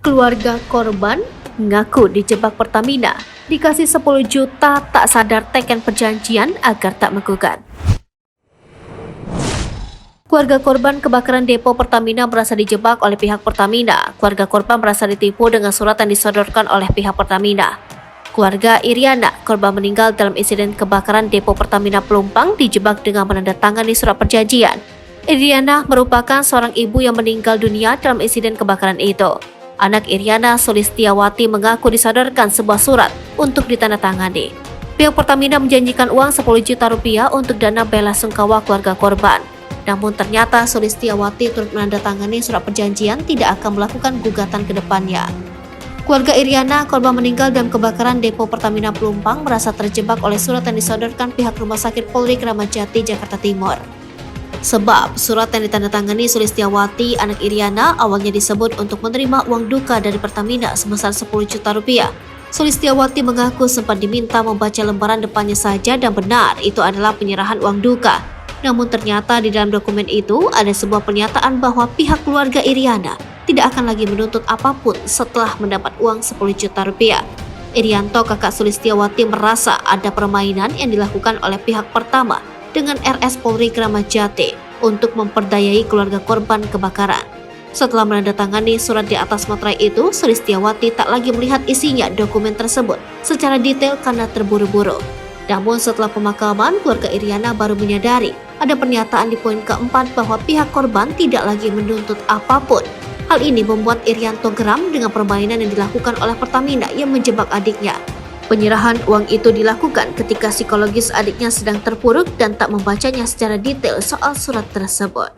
Keluarga korban mengaku dijebak Pertamina, dikasih 10 juta tak sadar teken perjanjian agar tak menggugat. Keluarga korban kebakaran depo Pertamina merasa dijebak oleh pihak Pertamina. Keluarga korban merasa ditipu dengan surat yang disodorkan oleh pihak Pertamina. Keluarga Iriana, korban meninggal dalam insiden kebakaran depo Pertamina Pelumpang, dijebak dengan menandatangani surat perjanjian. Iriana merupakan seorang ibu yang meninggal dunia dalam insiden kebakaran itu. Anak Iriana, Sulistiawati, mengaku disodorkan sebuah surat untuk ditandatangani. Pihak Pertamina menjanjikan uang 10 juta rupiah untuk dana bela sungkawa keluarga korban. Namun ternyata Sulistiawati turut menandatangani surat perjanjian tidak akan melakukan gugatan ke depannya. Keluarga Iriana, korban meninggal dalam kebakaran depo Pertamina Pelumpang, merasa terjebak oleh surat yang disodorkan pihak Rumah Sakit Polri Kramat Jati, Jakarta Timur. Sebab surat yang ditandatangani Sulistiawati, anak Iriana, awalnya disebut untuk menerima uang duka dari Pertamina sebesar 10 juta rupiah. Sulistiawati mengaku sempat diminta membaca lembaran depannya saja dan benar itu adalah penyerahan uang duka. Namun ternyata di dalam dokumen itu ada sebuah pernyataan bahwa pihak keluarga Iriana tidak akan lagi menuntut apapun setelah mendapat uang 10 juta rupiah. Irianto, kakak Sulistiawati, merasa ada permainan yang dilakukan oleh pihak pertama dengan RS Polri Kramat Jati untuk memperdayai keluarga korban kebakaran. Setelah menandatangani surat di atas materai itu, Sulistiawati tak lagi melihat isinya dokumen tersebut secara detail karena terburu-buru. Namun setelah pemakaman, keluarga Iriana baru menyadari ada pernyataan di poin keempat bahwa pihak korban tidak lagi menuntut apapun. Hal ini membuat Irianto geram dengan permainan yang dilakukan oleh Pertamina yang menjebak adiknya. Penyerahan uang itu dilakukan ketika psikologis adiknya sedang terpuruk dan tak membacanya secara detail soal surat tersebut.